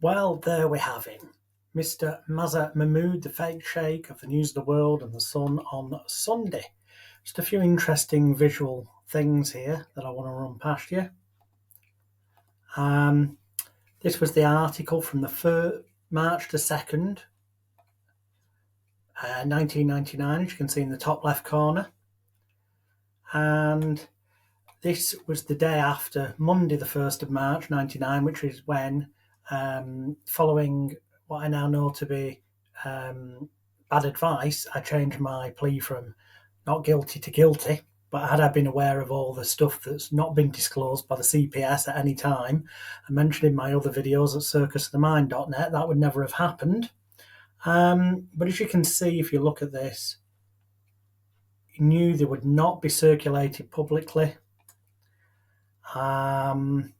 Well, there we have him. Mr. Mazher Mahmood, the fake Sheikh of the News of the World and the Sun on Sunday. Just a few interesting visual things here that I want to run past you. This was the article from the March the 2nd, 1999, as you can see in the top left corner. And this was the day after Monday the 1st of March 99, which is when, following what I now know to be bad advice, I changed my plea from not guilty to guilty. But had I been aware of all the stuff that's not been disclosed by the CPS at any time and mentioned in my other videos at circusofthemind.net, that would never have happened. But as you can see, if you look at this, you knew they would not be circulated publicly. And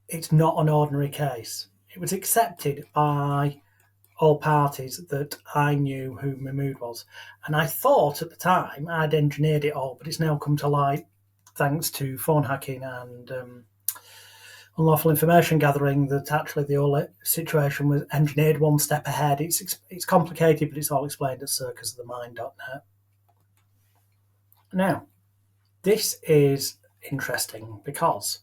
it's not an ordinary case. It was accepted by all parties that I knew who Mahmood was. And I thought at the time I'd engineered it all, but it's now come to light thanks to phone hacking and unlawful information gathering that actually the whole situation was engineered one step ahead. It's complicated, but it's all explained at circusofthemind.net. Now, this is interesting because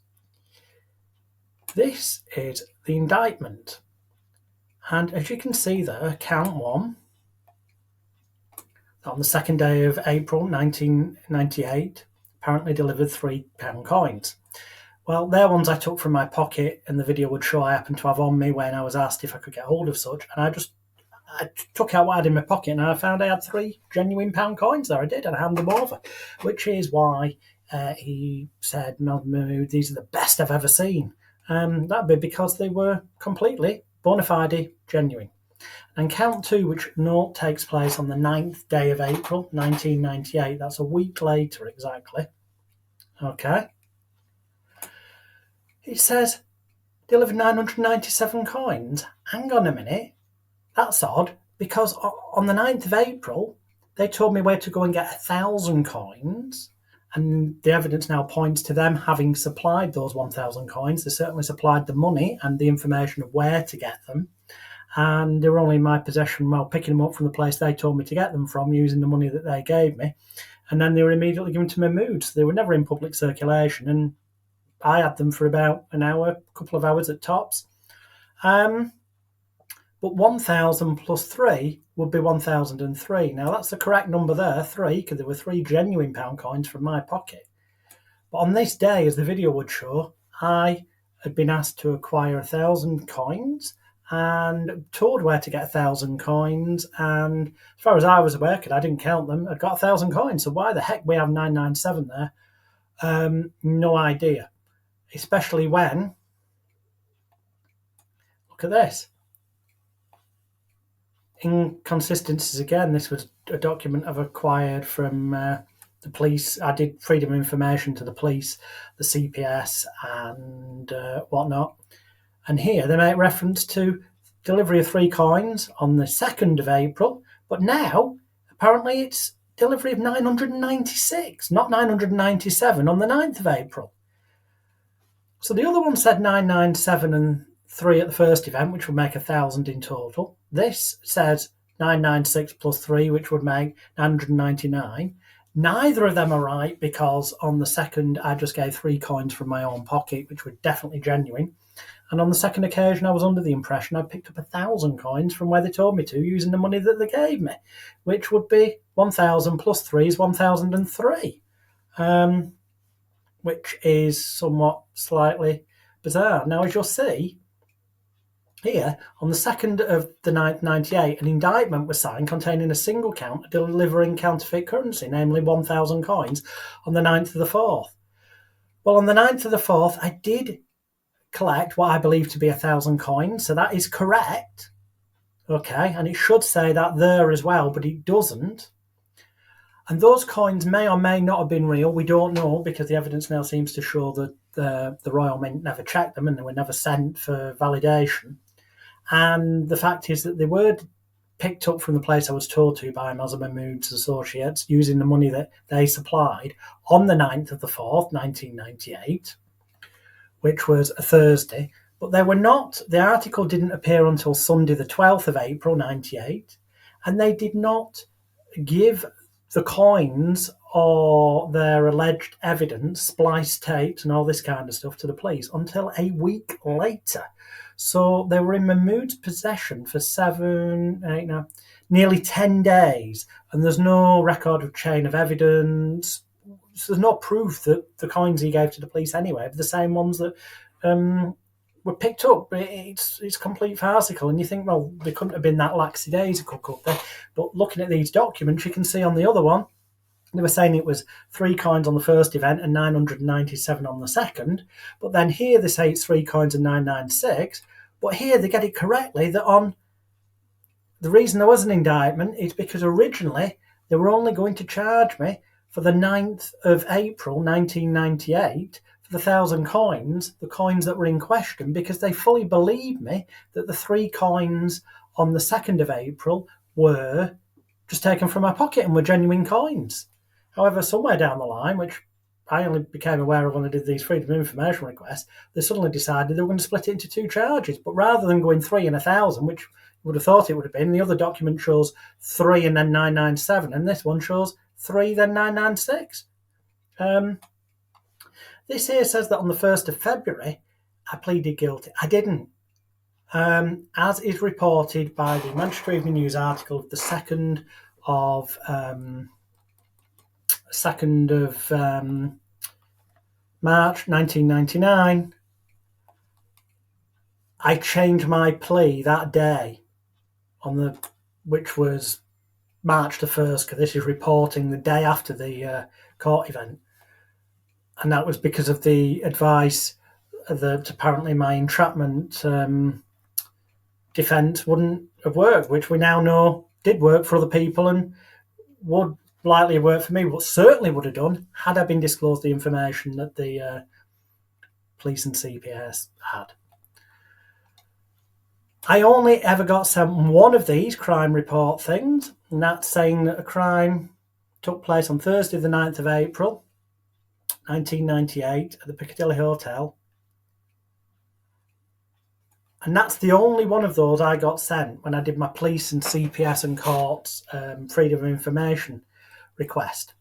this is the indictment. And as you can see there, count one, on the 2nd day of April 1998, apparently delivered £3 coins. Well, they're ones I took from my pocket, and the video would show I happened to have on me when I was asked if I could get hold of such. And I took out what I had in my pocket, and I found I had 3 genuine pound coins there. I did, and I handed them over, which is why he said, Mahmood, these are the best I've ever seen. That'd be because they were completely bona fide genuine. And count 2, which note takes place on the 9th day of April 1998. That's a week later exactly. Okay. It says delivered 997 coins. Hang on a minute. That's odd, because on the 9th of April, they told me where to go and get 1,000 coins. And the evidence now points to them having supplied those 1,000 coins. They certainly supplied the money and the information of where to get them. And they were only in my possession while picking them up from the place they told me to get them from, using the money that they gave me. And then they were immediately given to Mahmood. So they were never in public circulation. And I had them for about an hour, a couple of hours at tops. But 1,000 plus 3 would be 1,003. Now, that's the correct number there, 3, because there were 3 genuine pound coins from my pocket. But on this day, as the video would show, I had been asked to acquire 1,000 coins and told where to get 1,000 coins. And as far as I was aware, because I didn't count them, I'd got 1,000 coins. So why the heck we have 997 there? No idea. Especially when, look at this. Inconsistencies again. This was a document I've acquired from the police. I did freedom of information to the police, the CPS, and whatnot. And here they make reference to delivery of 3 coins on the 2nd of April, but now apparently it's delivery of 996, not 997, on the 9th of April. So the other one said 997 and 3 at the first event, which would make 1,000 in total. This says 996 plus 3, which would make 999. Neither of them are right, because on the 2nd, I just gave 3 coins from my own pocket, which were definitely genuine. And on the 2nd occasion, I was under the impression I picked up 1,000 coins from where they told me to, using the money that they gave me, which would be 1,000 plus 3 is 1,003, which is somewhat slightly bizarre. Now, as you'll see, here, on the 2nd of the 9th, 98, an indictment was signed containing a single count of delivering counterfeit currency, namely 1,000 coins, on the 9th of the 4th. Well, on the 9th of the 4th, I did collect what I believe to be 1,000 coins, so that is correct. Okay, and it should say that there as well, but it doesn't. And those coins may or may not have been real. We don't know, because the evidence now seems to show that the Royal Mint never checked them and they were never sent for validation. And the fact is that they were picked up from the place I was told to by Mazher Mahmood's associates, using the money that they supplied on the 9th of the 4th, 1998, which was a Thursday, but they were not, the article didn't appear until Sunday, the 12th of April, 98, and they did not give the coins or their alleged evidence, splice tapes and all this kind of stuff to the police until a week later. So they were in Mahmood's possession for nearly 10 days, and there's no record of chain of evidence. So there's no proof that the coins he gave to the police anyway are the same ones that were picked up. It's complete farcical, and you think, well, they couldn't have been that lackadaisical, could they? But looking at these documents, you can see on the other one, they were saying it was 3 coins on the first event and 997 on the second. But then here they say it's 3 coins and 996. But here they get it correctly that on the reason there was an indictment is because originally they were only going to charge me for the 9th of April 1998 for the 1,000 coins, the coins that were in question, because they fully believed me that the 3 coins on the 2nd of April were just taken from my pocket and were genuine coins. However, somewhere down the line, which I only became aware of when I did these freedom of information requests, they suddenly decided they were going to split it into 2 charges. But rather than going 3 and 1,000, which you would have thought it would have been, the other document shows 3 and then 997, and this one shows 3 then 996. This here says that on the 1st of February, I pleaded guilty. I didn't. As is reported by the Manchester Evening News article of the 2nd of March 1999, I changed my plea that day, which was March the 1st, because this is reporting the day after the court event. And that was because of the advice that apparently my entrapment defence wouldn't have worked, which we now know did work for other people and would likely have worked for me, but certainly would have done had I been disclosed the information that the police and CPS had. I only ever got sent one of these crime report things, and that's saying that a crime took place on Thursday the 9th of April 1998 at the Piccadilly Hotel. And that's the only one of those I got sent when I did my police and CPS and courts freedom of information request.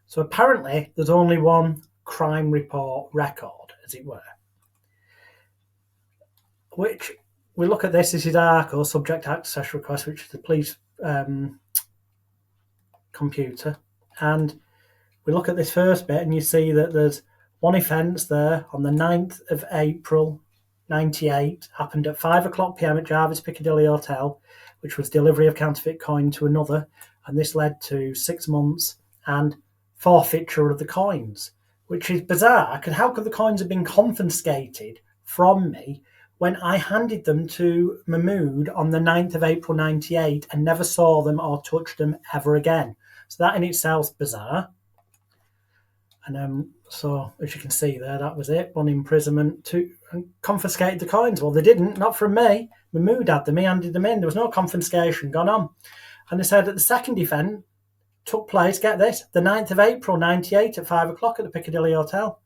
So apparently there's only one crime report record, as it were. Which, we look at this is ARCO, subject access request, which is the police computer. And we look at this first bit and you see that there's one offence there on the 9th of April 98, happened at 5:00 p.m. at Jarvis Piccadilly Hotel, which was delivery of counterfeit coin to another, and this led to 6 months and forfeiture of the coins, which is bizarre, because how could the coins have been confiscated from me when I handed them to Mahmood on the 9th of April 98 and never saw them or touched them ever again? So that in itself is bizarre. And so, as you can see there, that was it. 1 imprisonment, 2, and confiscated the coins. Well, they didn't, not from me. Mahmood had them, he handed them in. There was no confiscation gone on. And they said that the second event took place, get this, the 9th of April 98 at 5:00 at the Piccadilly Hotel.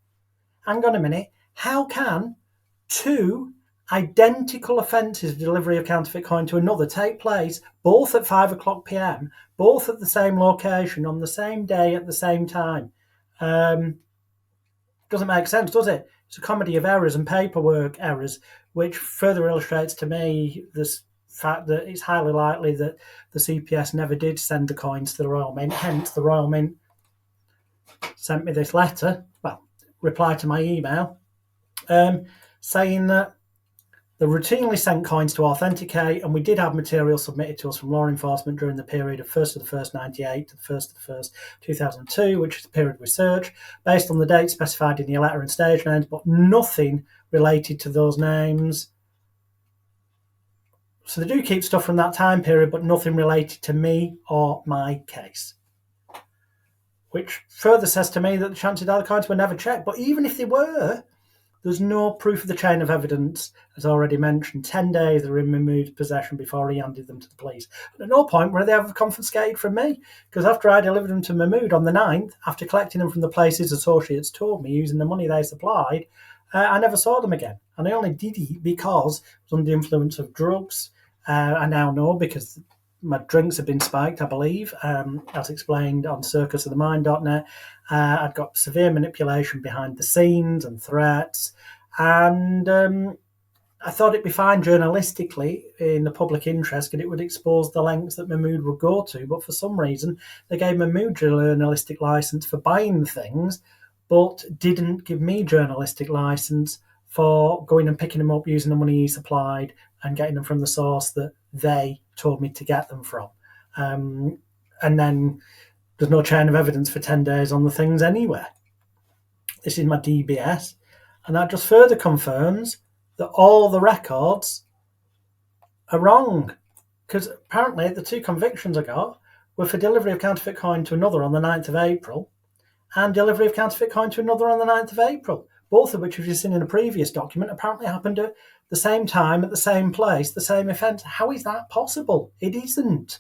Hang on a minute. How can 2 identical offences of delivery of counterfeit coin to another take place, both at 5:00 p.m., both at the same location, on the same day, at the same time? Doesn't make sense, does it? It's a comedy of errors and paperwork errors, which further illustrates to me this fact that it's highly likely that the CPS never did send the coins to the Royal Mint. Hence, the Royal Mint sent me this letter, reply to my email, saying that they routinely sent coins to authenticate, and we did have material submitted to us from law enforcement during the period of 1st of the 1st 98 to the 1st of the 1st 2002, which is the period we search, based on the dates specified in the letter and stage names, but nothing related to those names. So they do keep stuff from that time period, but nothing related to me or my case. Which further says to me that the chances are the coins were never checked, but even if they were, there's no proof of the chain of evidence, as already mentioned. 10 days they were in Mahmood's possession before he handed them to the police. And at no point were they ever confiscated from me, because after I delivered them to Mahmood on the 9th, after collecting them from the place his associates told me using the money they supplied, I never saw them again. And I only did it because I was under the influence of drugs. I now know because my drinks have been spiked, I believe, as explained on circusofthemind.net. I'd got severe manipulation behind the scenes and threats. And I thought it'd be fine journalistically in the public interest because it would expose the lengths that Mahmood would go to. But for some reason, they gave Mahmood journalistic license for buying things, but didn't give me journalistic license for going and picking them up using the money he supplied and getting them from the source that they told me to get them from. And then there's no chain of evidence for 10 days on the things anywhere. This is my DBS. And that just further confirms that all the records are wrong. Because apparently the two convictions I got were for delivery of counterfeit coin to another on the 9th of April and delivery of counterfeit coin to another on the 9th of April, both of which, as you've seen in a previous document, apparently happened at the same time, at the same place, the same offence. How is that possible? It isn't.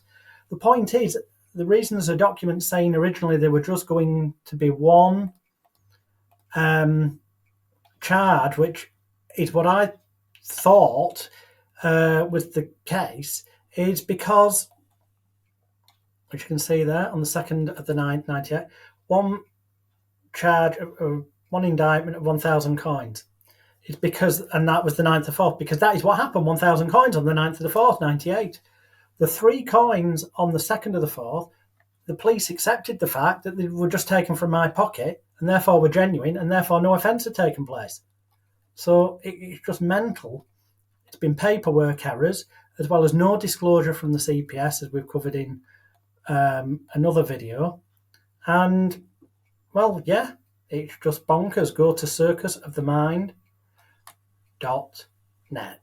The point is, the reason there's a document saying originally they were just going to be one charge, which is what I thought was the case, is because, which you can see there on the 2nd of the 9th, 98, one charge of one indictment of 1,000 coins. It's because, and that was the 9th of 4th, because that is what happened, 1,000 coins on the 9th of the 4th, 98. The 3 coins on the 2nd of the 4th, the police accepted the fact that they were just taken from my pocket and therefore were genuine and therefore no offence had taken place. So it's just mental. It's been paperwork errors as well as no disclosure from the CPS, as we've covered in another video. And, well, yeah, it's just bonkers. Go to circusofthemind.net.